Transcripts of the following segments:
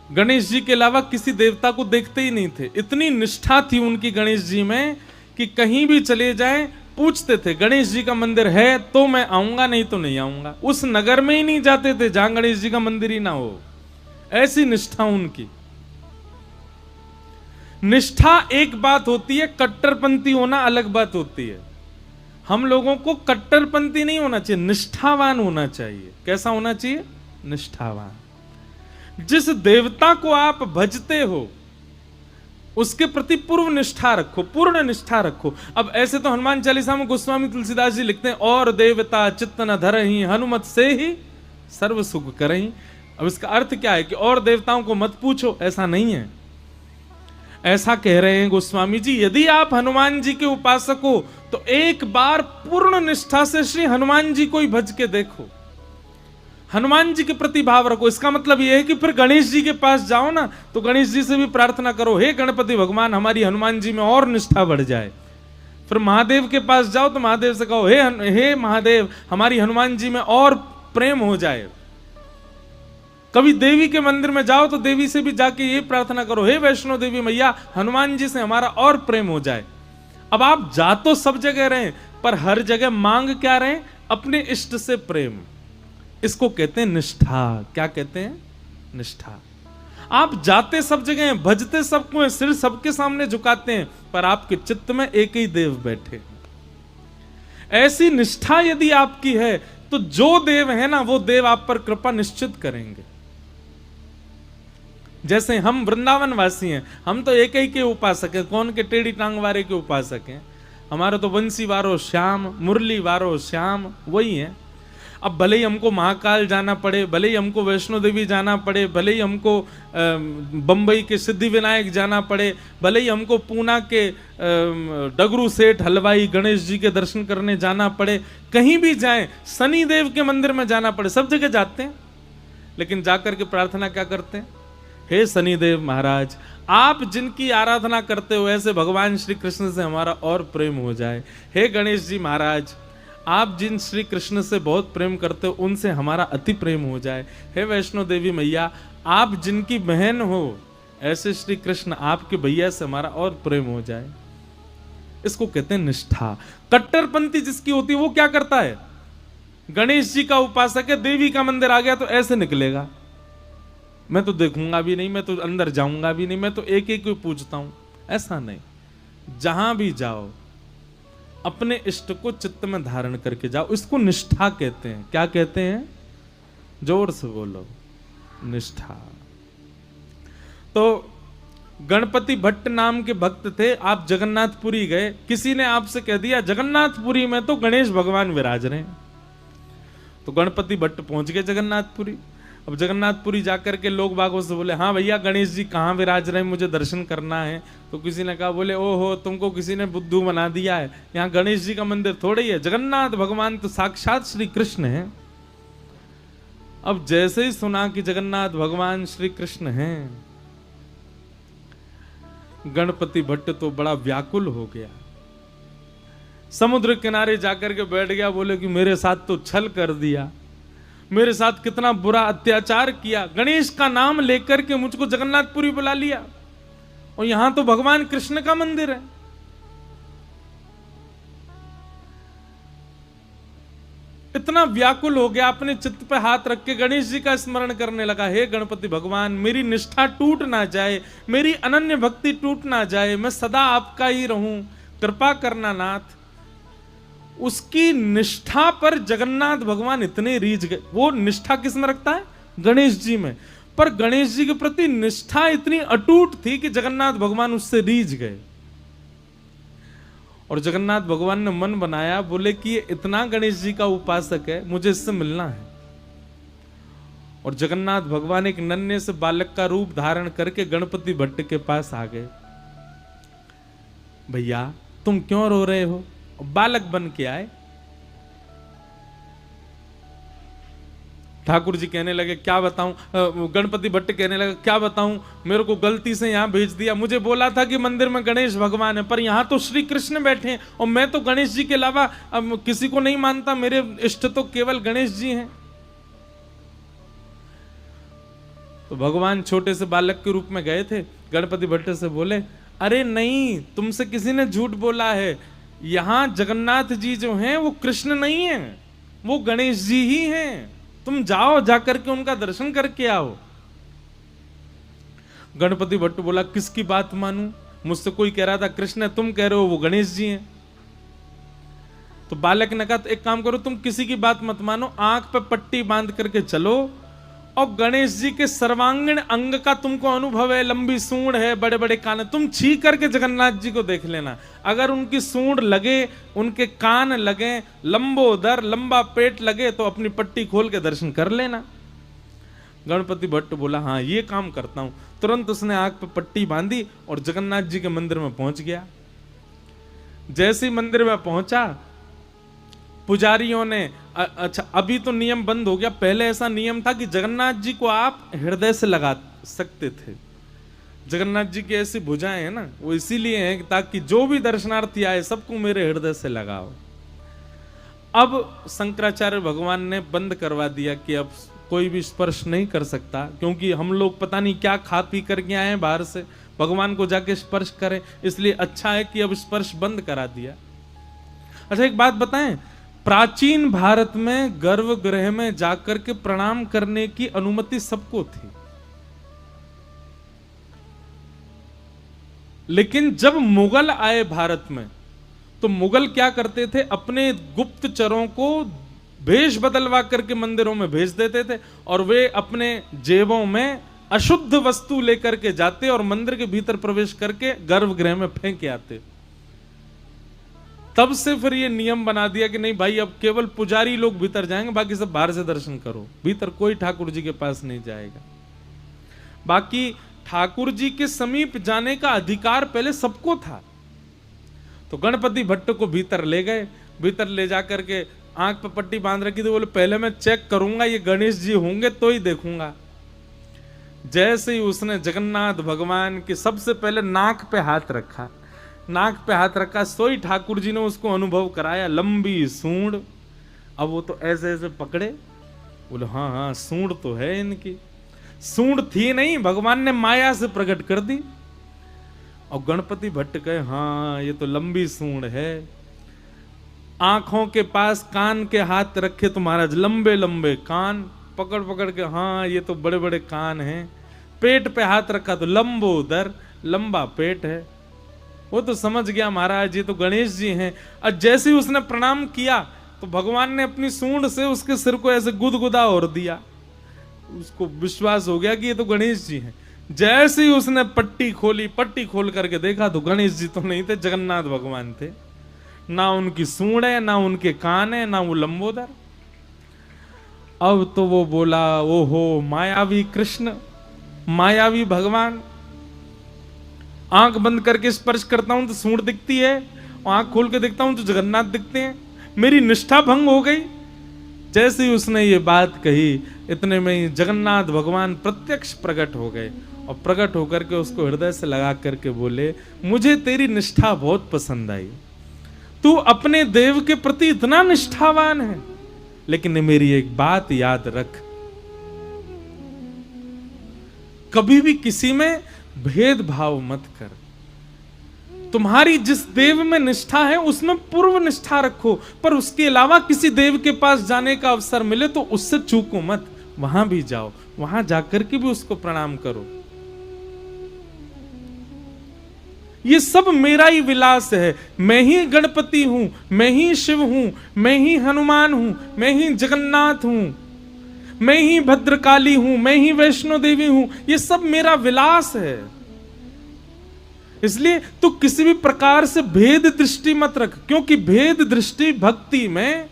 गणेश जी के अलावा किसी देवता को देखते ही नहीं थे। इतनी निष्ठा थी उनकी गणेश जी में कि कहीं भी चले जाएं पूछते थे गणेश जी का मंदिर है तो मैं आऊंगा, नहीं तो नहीं आऊंगा। उस नगर में ही नहीं जाते थे जहां गणेश जी का मंदिर ही ना हो। ऐसी निष्ठा उनकी। निष्ठा एक बात होती है, कट्टरपंथी होना अलग बात होती है। हम लोगों को कट्टरपंथी नहीं होना चाहिए, निष्ठावान होना चाहिए। कैसा होना चाहिए? निष्ठावान। जिस देवता को आप भजते हो उसके प्रति पूर्व निष्ठा रखो, पूर्ण निष्ठा रखो। अब ऐसे तो हनुमान चालीसा में गोस्वामी तुलसीदास जी लिखते हैं, और देवता चित्त न धरहि हनुमत से ही सर्व सुख करहि। अब इसका अर्थ क्या है कि और देवताओं को मत पूछो, ऐसा नहीं है। ऐसा कह रहे हैं गोस्वामी जी, यदि आप हनुमान जी के उपासक हो तो एक बार पूर्ण निष्ठा से श्री हनुमान जी को ही भज के देखो, हनुमान जी के प्रति भाव रखो। इसका मतलब यह है कि फिर गणेश जी के पास जाओ ना तो गणेश जी से भी प्रार्थना करो, हे गणपति भगवान हमारी हनुमान जी में और निष्ठा बढ़ जाए। फिर महादेव के पास जाओ तो महादेव से कहो, हे महादेव हमारी हनुमान जी में और प्रेम हो जाए। कभी देवी के मंदिर में जाओ तो देवी से भी जाके ये प्रार्थना करो, हे वैष्णो देवी मैया हनुमान जी से हमारा और प्रेम हो जाए। अब आप जा तो सब जगह रहे, पर हर जगह मांग क्या रहे? अपने इष्ट से प्रेम। इसको कहते हैं निष्ठा। क्या कहते हैं? निष्ठा। आप जाते सब जगह हैं, भजते सबको हैं, सिर सबके सामने झुकाते हैं, पर आपके चित्त में एक ही देव बैठे। ऐसी निष्ठा यदि आपकी है तो जो देव है ना वो देव आप पर कृपा निश्चित करेंगे। जैसे हम वृंदावन वासी हैं, हम तो एक ही के उपासक हैं। कौन के? टेढ़ी टांग वाले के उपासक हैं। हमारे तो बंसी वारो श्याम, मुरली वारो श्याम, वही है। अब भले ही हमको महाकाल जाना पड़े, भले ही हमको वैष्णो देवी जाना पड़े, भले ही हमको बंबई के सिद्धि विनायक जाना पड़े, भले ही हमको पूना के डगरू सेठ हलवाई गणेश जी के दर्शन करने जाना पड़े, कहीं भी जाएं, शनि देव के मंदिर में जाना पड़े, सब जगह जाते हैं। लेकिन जाकर के प्रार्थना क्या करते हैं? हे शनिदेव महाराज आप जिनकी आराधना करते हो ऐसे भगवान श्री कृष्ण से हमारा और प्रेम हो जाए। हे गणेश जी महाराज आप जिन श्री कृष्ण से बहुत प्रेम करते हो उनसे हमारा अति प्रेम हो जाए। हे वैष्णो देवी मैया आप जिनकी बहन हो ऐसे श्री कृष्ण आपके भैया से हमारा और प्रेम हो जाए। इसको कहते हैं निष्ठा। कट्टरपंथी जिसकी होती है वो क्या करता है? गणेश जी का उपासक है, देवी का मंदिर आ गया तो ऐसे निकलेगा, मैं तो देखूंगा भी नहीं, मैं तो अंदर जाऊंगा भी नहीं, मैं तो एक एक को पूछता हूं। ऐसा नहीं, जहां भी जाओ अपने इष्ट को चित्त में धारण करके जाओ। इसको निष्ठा कहते हैं। क्या कहते हैं? जोर से बोलो, निष्ठा। तो गणपति भट्ट नाम के भक्त थे, आप जगन्नाथपुरी गए, किसी ने आपसे कह दिया जगन्नाथपुरी में तो गणेश भगवान विराज रहे हैं। तो गणपति भट्ट पहुंच गए जगन्नाथपुरी। अब जगन्नाथपुरी जाकर के लोग बागों से बोले, हाँ भैया गणेश जी कहाँ विराज रहे हैं, मुझे दर्शन करना है। तो किसी ने कहा, बोले ओहो तुमको किसी ने बुद्धू बना दिया है, यहाँ गणेश जी का मंदिर थोड़े ही है, जगन्नाथ भगवान तो साक्षात श्री कृष्ण है। अब जैसे ही सुना कि जगन्नाथ भगवान श्री कृष्ण हैं, गणपति भट्ट तो बड़ा व्याकुल हो गया, समुद्र किनारे जाकर के बैठ गया। बोले कि मेरे साथ तो छल कर दिया, मेरे साथ कितना बुरा अत्याचार किया, गणेश का नाम लेकर के मुझको जगन्नाथपुरी बुला लिया और यहां तो भगवान कृष्ण का मंदिर है। इतना व्याकुल हो गया, अपने चित्त पे हाथ रख के गणेश जी का स्मरण करने लगा, हे गणपति भगवान मेरी निष्ठा टूट ना जाए, मेरी अनन्य भक्ति टूट ना जाए, मैं सदा आपका ही रहूं, कृपा करना नाथ। उसकी निष्ठा पर जगन्नाथ भगवान इतने रीझ गए। वो निष्ठा किस में रखता है? गणेश जी में। पर गणेश जी के प्रति निष्ठा इतनी अटूट थी कि जगन्नाथ भगवान उससे रीझ गए और जगन्नाथ भगवान ने मन बनाया, बोले कि ये इतना गणेश जी का उपासक है, मुझे इससे मिलना है। और जगन्नाथ भगवान एक नन्हे से बालक का रूप धारण करके गणपति भट्ट के पास आ गए। भैया तुम क्यों रो रहे हो? बालक बन के आए। ठाकुर जी कहने लगे क्या बताऊं, गणपति भट्ट कहने लगे क्या बताऊं, मेरे को गलती से यहां भेज दिया, मुझे बोला था कि मंदिर में गणेश भगवान है, पर यहां तो श्री कृष्ण बैठे हैं और मैं तो गणेश जी के अलावा किसी को नहीं मानता, मेरे इष्ट तो केवल गणेश जी हैं। तो भगवान छोटे से बालक के रूप में गए थे। गणपति भट्ट से बोले, अरे नहीं, तुमसे किसी ने झूठ बोला है, यहां जगन्नाथ जी जो हैं वो कृष्ण नहीं है, वो गणेश जी ही हैं, तुम जाओ, जाकर के उनका दर्शन करके आओ। गणपति भट्ट बोला, किसकी बात मानूं? मुझसे कोई कह रहा था कृष्ण है, तुम कह रहे हो वो गणेश जी हैं। तो बालक ने कहा, एक काम करो, तुम किसी की बात मत मानो, आंख पे पट्टी बांध करके चलो और गणेश जी के सर्वांगीण अंग का तुमको अनुभव है, लंबी सूंड है, बड़े बड़े कान है, तुम छी करके जगन्नाथ जी को देख लेना। अगर उनकी सूंड लगे, उनके कान लगे, लंबोदर लंबा पेट लगे, तो अपनी पट्टी खोल के दर्शन कर लेना। गणपति भट्ट बोला, हाँ ये काम करता हूं। तुरंत उसने आंख पे पट्टी बांधी और जगन्नाथ जी के मंदिर में पहुंच गया। जैसे ही मंदिर में पहुंचा, पुजारियों ने, अच्छा अभी तो नियम बंद हो गया, पहले ऐसा नियम था कि जगन्नाथ जी को आप हृदय से लगा सकते थे। जगन्नाथ जी की ऐसी भुजाएं हैं ना, वो इसीलिए हैं ताकि जो भी दर्शनार्थी आए सबको मेरे हृदय से लगाओ। अब शंकराचार्य भगवान ने बंद करवा दिया कि अब कोई भी स्पर्श नहीं कर सकता, क्योंकि हम लोग पता नहीं क्या खा पी करके आए हैं बाहर से, भगवान को जाके स्पर्श करें, इसलिए अच्छा है कि अब स्पर्श बंद करा दिया। अच्छा एक बात बताएं, प्राचीन भारत में गर्भगृह में जाकर के प्रणाम करने की अनुमति सबको थी, लेकिन जब मुगल आए भारत में तो मुगल क्या करते थे, अपने गुप्तचरों को भेष बदलवा करके मंदिरों में भेज देते थे और वे अपने जेबों में अशुद्ध वस्तु लेकर के जाते और मंदिर के भीतर प्रवेश करके गर्भगृह में फेंक आते। तब से फिर ये नियम बना दिया कि नहीं भाई, अब केवल पुजारी लोग भीतर जाएंगे, बाकी सब बाहर से दर्शन करो, भीतर कोई ठाकुर जी के पास नहीं जाएगा। बाकी ठाकुर जी के समीप जाने का अधिकार पहले सबको था। तो गणपति भट्ट को भीतर ले गए, भीतर ले जाकर के आंख पे पट्टी बांध रखी थी, बोले पहले मैं चेक करूंगा ये गणेश जी होंगे तो ही देखूंगा। जैसे ही उसने जगन्नाथ भगवान के सबसे पहले नाक पे हाथ रखा, नाक पे हाथ रखा, सोई ठाकुर जी ने उसको अनुभव कराया, लंबी सूंड। अब वो तो ऐसे ऐसे पकड़े, बोले हाँ हाँ सूंड तो है इनकी। सूंड थी नहीं, भगवान ने माया से प्रकट कर दी। और गणपति भट्ट कहे, हाँ ये तो लंबी सूंड है। आंखों के पास कान के हाथ रखे तो महाराज लंबे लंबे कान, पकड़ पकड़ के, हाँ ये तो बड़े बड़े कान हैं। पेट पे हाथ रखा तो लंबोदर लंबा पेट है। वो तो समझ गया महाराज ये तो गणेश जी हैं। और जैसे ही उसने प्रणाम किया तो भगवान ने अपनी सूंड से उसके सिर को ऐसे गुदगुदा और दिया, उसको विश्वास हो गया कि ये तो गणेश जी हैं। जैसे ही उसने पट्टी खोली, पट्टी खोल करके देखा तो गणेश जी तो नहीं थे, जगन्नाथ भगवान थे। ना उनकी सूंड है, ना उनके कान है, ना वो लंबोदर। अब तो वो बोला, ओहो मायावी कृष्ण, मायावी भगवान। आंख बंद करके स्पर्श करता हूं तो सूंड दिखती है, आंख खोल के देखता हूं तो जगन्नाथ दिखते हैं, मेरी निष्ठा भंग हो गई। जैसे ही उसने ये बात कही, इतने में ही जगन्नाथ भगवान प्रत्यक्ष प्रकट हो गए और प्रकट होकर के उसको हृदय से लगा करके बोले, मुझे तेरी निष्ठा बहुत पसंद आई, तू अपने देव के प्रति इतना निष्ठावान है, लेकिन मेरी एक बात याद रख, कभी भी किसी में भेदभाव मत कर। तुम्हारी जिस देव में निष्ठा है उसमें पूर्व निष्ठा रखो, पर उसके अलावा किसी देव के पास जाने का अवसर मिले तो उससे चूको मत, वहां भी जाओ, वहां जाकर के भी उसको प्रणाम करो। ये सब मेरा ही विलास है, मैं ही गणपति हूं, मैं ही शिव हूं, मैं ही हनुमान हूं, मैं ही जगन्नाथ हूं, मैं ही भद्रकाली हूं, मैं ही वैष्णो देवी हूं, ये सब मेरा विलास है। इसलिए तू किसी भी प्रकार से भेद दृष्टि मत रख, क्योंकि भेद दृष्टि भक्ति में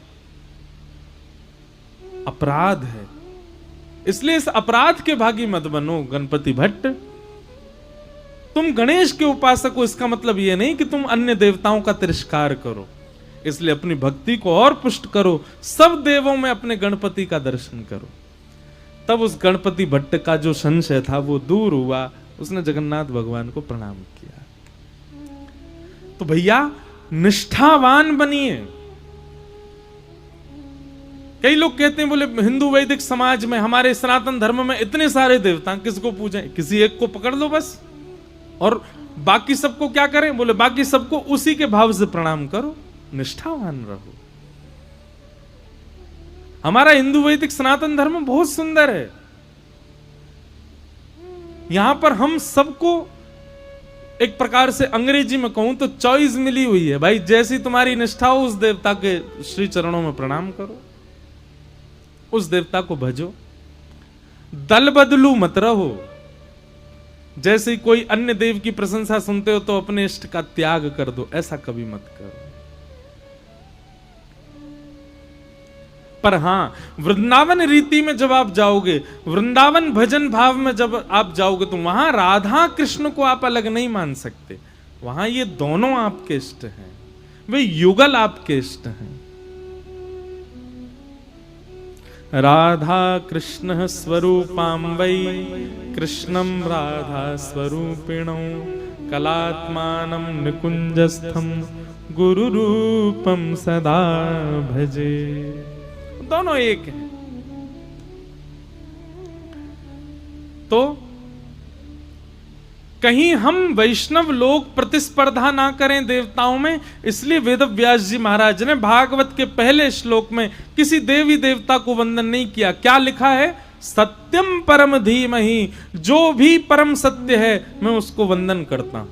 अपराध है। इसलिए इस अपराध के भागी मत बनो गणपति भट्ट। तुम गणेश के उपासक हो, इसका मतलब यह नहीं कि तुम अन्य देवताओं का तिरस्कार करो। इसलिए अपनी भक्ति को और पुष्ट करो, सब देवों में अपने गणपति का दर्शन करो। तब उस गणपति भट्ट का जो संशय था वो दूर हुआ, उसने जगन्नाथ भगवान को प्रणाम किया। तो भैया निष्ठावान बनिए। कई लोग कहते हैं, बोले हिंदू वैदिक समाज में, हमारे सनातन धर्म में इतने सारे देवता, किसको पूजें? किसी एक को पकड़ लो बस, और बाकी सबको क्या करें? बोले बाकी सबको उसी के भाव से प्रणाम करो, निष्ठावान रहो। हमारा हिंदू वैदिक सनातन धर्म बहुत सुंदर है। यहां पर हम सबको एक प्रकार से अंग्रेजी में कहूं तो चॉइस मिली हुई है भाई, जैसी तुम्हारी निष्ठा हो उस देवता के श्री चरणों में प्रणाम करो, उस देवता को भजो, दल बदलू मत रहो। जैसे ही कोई अन्य देव की प्रशंसा सुनते हो तो अपने इष्ट का त्याग कर दो, ऐसा कभी मत करो। पर हां, वृंदावन रीति में जब आप जाओगे, वृंदावन भजन भाव में जब आप जाओगे, तो वहां राधा कृष्ण को आप अलग नहीं मान सकते। वहां ये दोनों आपके इष्ट हैं, वे युगल आपके इष्ट हैं। राधा कृष्ण स्वरूपां वै कृष्णं राधा स्वरूपिणौ कलात्मानं निकुंजस्थं गुरुरूपं सदा भजे। दोनों एक हैं। तो कहीं हम वैष्णव लोग प्रतिस्पर्धा ना करें देवताओं में, इसलिए वेदव्यास जी महाराज ने भागवत के पहले श्लोक में किसी देवी देवता को वंदन नहीं किया। क्या लिखा है? सत्यम परम धीमहि, जो भी परम सत्य है मैं उसको वंदन करता हूं।